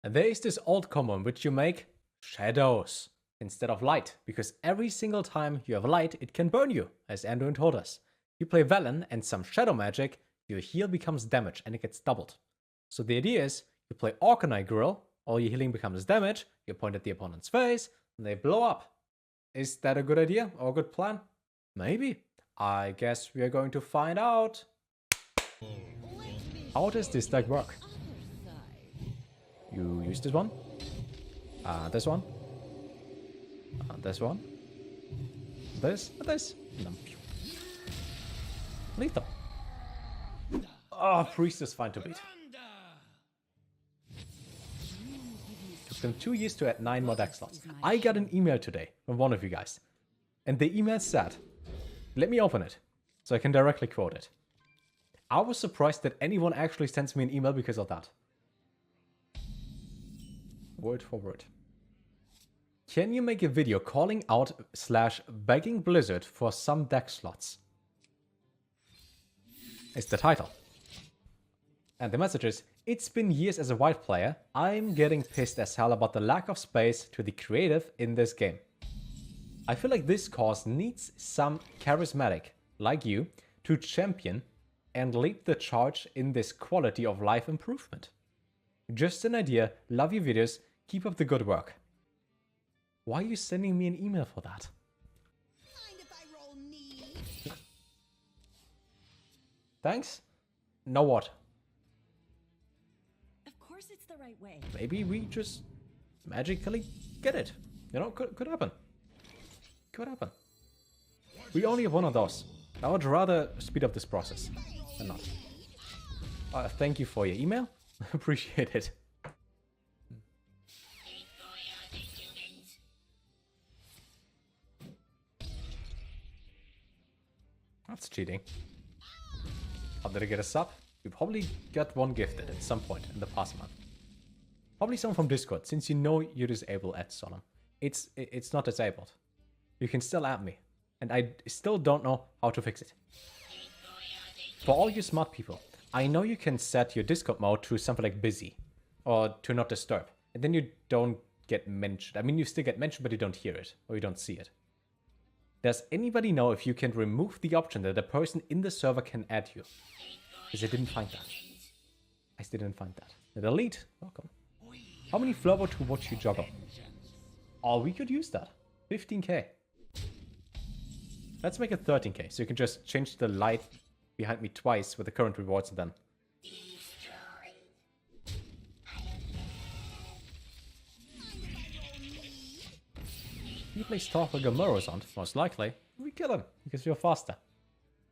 And there is this old combo in which you make shadows instead of light, because every single time you have light, it can burn you, as Anduin told us. You play Velen and some shadow magic, your heal becomes damage and it gets doubled. So the idea is, you play auchenai grill, all your healing becomes damage, you point at the opponent's face, and they blow up. Is that a good idea or a good plan? Maybe. I guess we are going to find out. How does this deck work? You use this one, this one, this one, this, and then pew. Lethal. Oh, Priest is fine to beat. Took them 2 years to add 9 more deck slots. I got an email today from one of you guys, and the email said, let me open it, so I can directly quote it. I was surprised that anyone actually sends me an email because of that. Word for word. Can you make a video calling out / begging Blizzard for some deck slots? Is the title. And the message is, it's been years as a white player, I'm getting pissed as hell about the lack of space to the creative in this game. I feel like this cause needs some charismatic, like you, to champion and lead the charge in this quality of life improvement. Just an idea, love your videos, keep up the good work. Why are you sending me an email for that? Mind if I roll knee? Thanks? Now what? Of course it's the right way. Maybe we just magically get it. You know, could happen. Could happen. We only have one of those. I would rather speed up this process than not. Thank you for your email. Appreciate it. That's cheating. How did I get a sub? We probably got one gifted at some point in the past month. Probably someone from Discord, since you know you disable at Solem. It's not disabled. You can still add me. And I still don't know how to fix it. For all you smart people, I know you can set your Discord mode to something like busy. Or to not disturb. And then you don't get mentioned. I mean, you still get mentioned, but you don't hear it. Or you don't see it. Does anybody know if you can remove the option that a person in the server can add you? Because I didn't find that. I still didn't find that. The delete, welcome. How many Flurbo to watch you juggle? Oh, we could use that. 15k. Let's make it 13k, so you can just change the light behind me twice with the current rewards and then... He plays Torfig or Morozond, most likely. We kill him, because you're faster.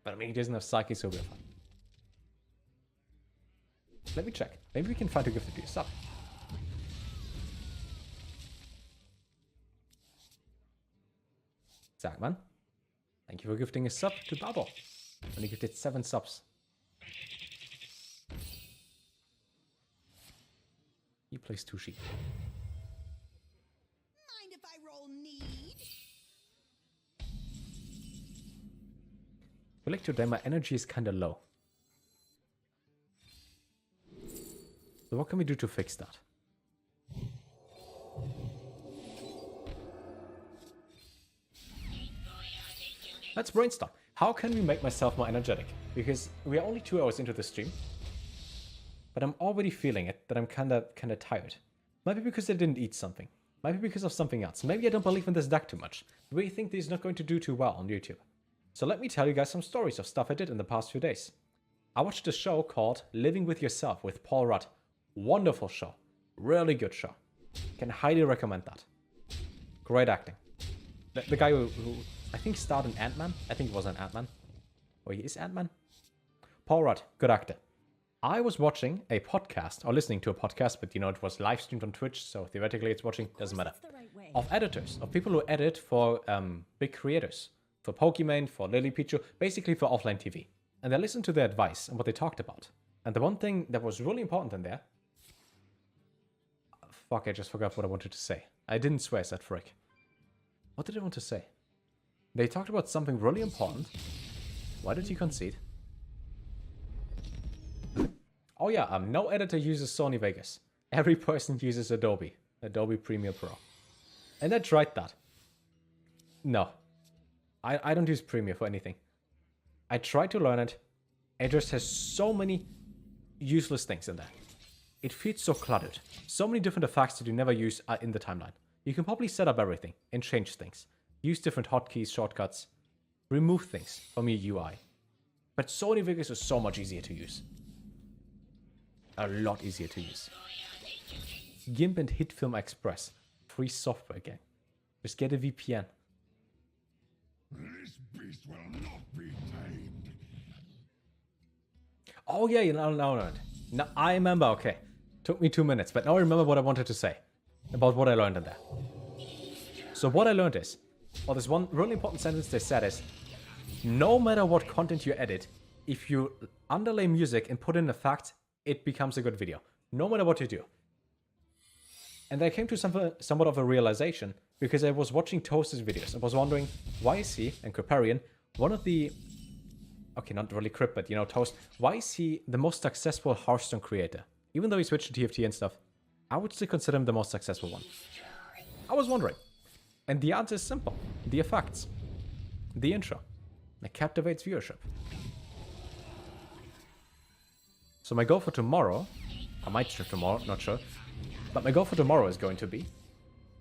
But I mean, he doesn't have Psyche, so we're fine. Let me check. Maybe we can find a gift to do a sub. Zagman, thank you for gifting a sub to Babo. And he gifted 7 subs. He plays 2 sheep. Mind if I roll need? I like today my energy is kinda low. So what can we do to fix that? Let's brainstorm. How can we make myself more energetic? Because we are only 2 hours into the stream. But I'm already feeling it, that I'm kinda tired. Maybe because I didn't eat something. Maybe because of something else. Maybe I don't believe in this deck too much. Maybe I think this is not going to do too well on YouTube. So let me tell you guys some stories of stuff I did in the past few days. I watched a show called Living With Yourself with Paul Rudd. Wonderful show. Really good show. Can highly recommend that. Great acting. The guy who I think starred in Ant-Man. I think it was an Ant-Man. Or he is Ant-Man. Paul Rudd, good actor. I was watching a podcast, or listening to a podcast, but you know, it was live streamed on Twitch, so theoretically it's watching, doesn't matter. Of editors, of people who edit for big creators. For Pokemon, for LilyPichu, basically for offline TV. And I listened to their advice and what they talked about. And the one thing that was really important in there... Fuck, I just forgot what I wanted to say. I didn't swear, I said frick. What did I want to say? They talked about something really important. Why did he concede? Oh yeah, no editor uses Sony Vegas. every person uses Adobe Premiere Pro. And I tried that. No. I don't use Premiere for anything. I tried to learn it. It just has so many useless things in there. It feels so cluttered. So many different effects that you never use are in the timeline. You can probably set up everything and change things. Use different hotkeys, shortcuts. Remove things from your UI. But Sony Vegas is so much easier to use. A lot easier to use. GIMP and HitFilm Express. Free software game. Just get a VPN. This beast will not be tamed. Oh yeah, now I remember, okay. Took me 2 minutes, but now I remember what I wanted to say. About what I learned in there. So what I learned is, or this one really important sentence they said is, no matter what content you edit, if you underlay music and put in effects, it becomes a good video. No matter what you do. And I came to somewhat of a realization, because I was watching Toast's videos. I was wondering, why is he, and Criparian, one of the... Okay, not really Crip, but you know, Toast. Why is he the most successful Hearthstone creator? Even though he switched to TFT and stuff, I would still consider him the most successful one. I was wondering. And the answer is simple. The effects. The intro. It captivates viewership. So my goal for tomorrow, I might stream tomorrow, not sure. But my goal for tomorrow is going to be,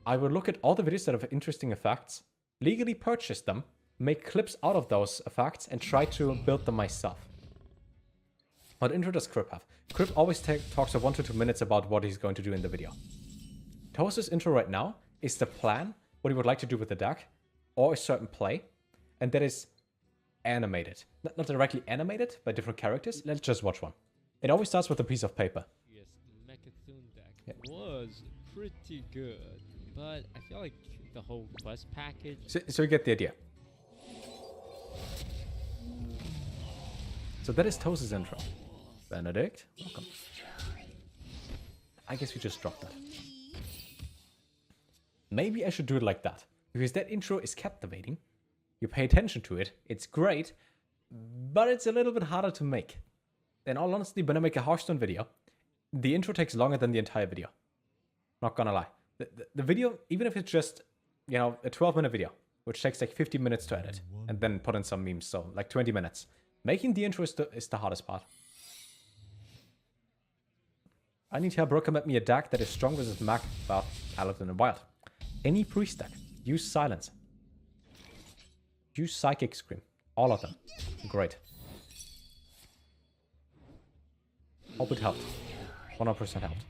I will look at all the videos that have interesting effects, legally purchase them, make clips out of those effects, and try to build them myself. What intro does Crip have? Crip always talks for 1 to 2 minutes about what he's going to do in the video. Toast's intro right now is the plan, what he would like to do with the deck, or a certain play, and that is animated. Not directly animated, by different characters. Let's just watch one. It always starts with a piece of paper. Yes, Mechathune deck was pretty good, but I feel like the whole quest package... So you get the idea. So that is Toast's intro. Benedict, welcome. I guess we just dropped that. Maybe I should do it like that, because that intro is captivating. You pay attention to it, it's great, but it's a little bit harder to make. In all honesty, when I make a Hearthstone video, the intro takes longer than the entire video. Not gonna lie. The video, even if it's just, you know, a 12-minute video, which takes like 50 minutes to edit, and then put in some memes, so like 20 minutes. Making the intro is the hardest part. I need to have recommend me a deck that is strong versus Mag, Buff, Paladin, and Wild. Any priest deck. Use Silence. Use Psychic Scream. All of them. Great. Hope it helped. 100% helped.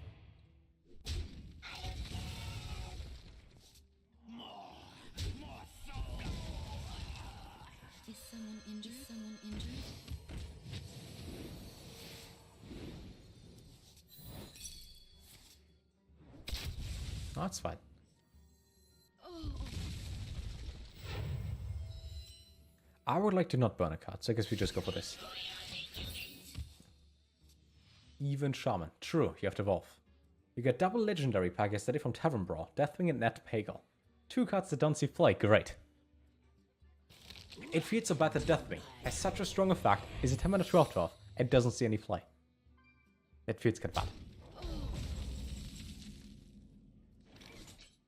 Is someone injured? No, that's fine. I would like to not burn a card, so I guess we just go for this. Even Shaman. True, you have to evolve. You get double legendary pack yesterday from Tavern Brawl, Deathwing and Net Pagel. 2 cards that don't see play, great. It feels so bad that Deathwing has such a strong effect, is a 10 mana 12/12, and doesn't see any play. That feels kind of bad.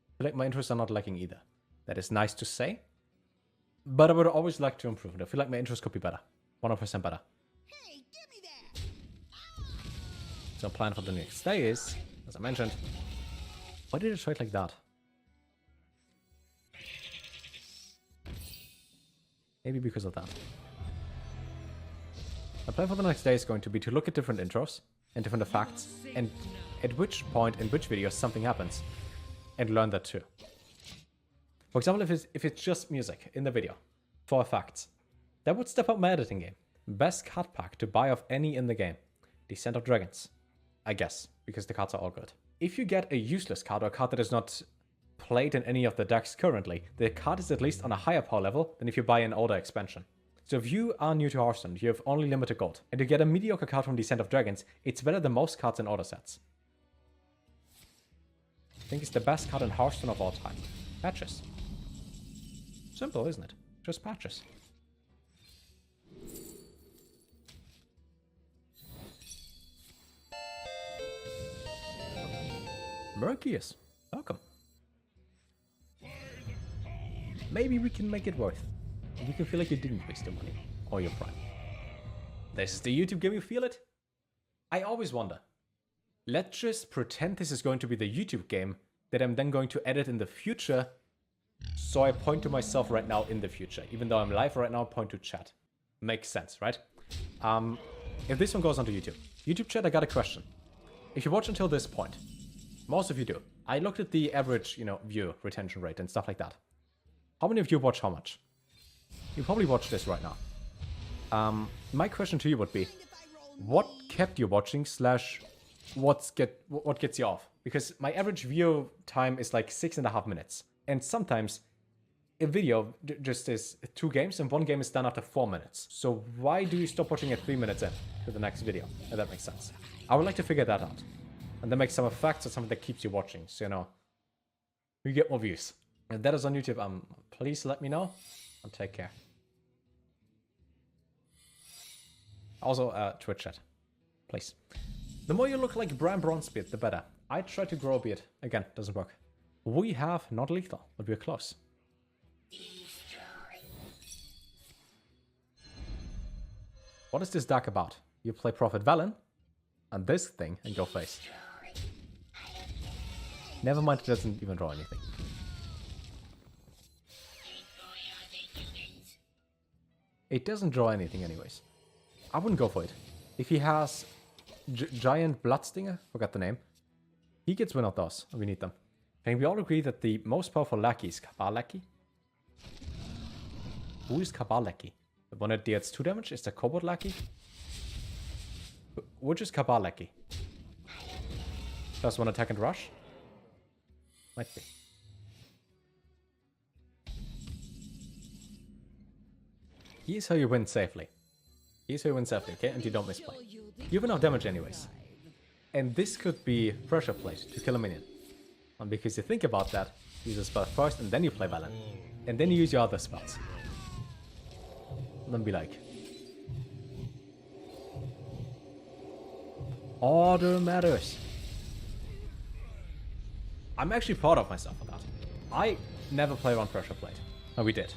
I feel like my intros are not lacking either. That is nice to say, but I would always like to improve it. I feel like my intros could be better. 100% better. Hey, give me that! So plan for the next day is, as I mentioned, why did I try it like that? Maybe because of that. My plan for the next day is going to be to look at different intros and different effects, and at which point in which video something happens, and learn that too. For example, if it's just music in the video for effects, that would step up my editing game. Best card pack to buy of any in the game. Descent of Dragons. I guess, because the cards are all good. If you get a useless card or a card that is not played in any of the decks currently, the card is at least on a higher power level than if you buy an older expansion. So if you are new to Hearthstone, you have only limited gold, and you get a mediocre card from Descent of Dragons, it's better than most cards in order sets. I think it's the best card in Hearthstone of all time. Patches. Simple, isn't it? Just patches. Merkius, welcome. Maybe we can make it worth. You can feel like you didn't waste your money or your prime. This is the YouTube game, you feel it? I always wonder. Let's just pretend this is going to be the YouTube game that I'm then going to edit in the future. So I point to myself right now in the future. Even though I'm live right now, point to chat. Makes sense, right? If this one goes onto YouTube. YouTube chat, I got a question. If you watch until this point, most of you do. I looked at the average, view retention rate and stuff like that. How many of you watch how much? You probably watch this right now. My question to you would be, what kept you watching / what gets you off? Because my average view time is like 6.5 minutes. And sometimes a video just is 2 games and 1 game is done after 4 minutes. So why do you stop watching at 3 minutes in to the next video? If that makes sense. I would like to figure that out. And then make some effects or something that keeps you watching. So, you get more views. If that is on YouTube, please let me know. And take care. Also, Twitch chat. Please. The more you look like Bram Bronzebeard, the better. I tried to grow a beard. Again, doesn't work. We have not lethal, but we're close. What is this deck about? You play Prophet Velen, and this thing, and go face. Never mind, it doesn't even draw anything. It doesn't draw anything anyways. I wouldn't go for it. If he has Giant Bloodstinger, forgot the name, he gets one of those, and we need them. I think we all agree that the most powerful lackey is Cabal Lackey. Who is Cabal Lackey? The one that deals 2 damage? Is the Kobold Lackey? Which is Cabal Lackey? Does 1 attack and rush? Might be. Here's how you win safely. Here's how you win safely, okay? And you don't misplay. You have enough damage anyways. And this could be Pressure Plate to kill a minion. And because you think about that, use a spell first and then you play Velen. And then you use your other spells. And then be like... Order matters. I'm actually proud of myself for that. I never play around Pressure Plate. Oh, we did.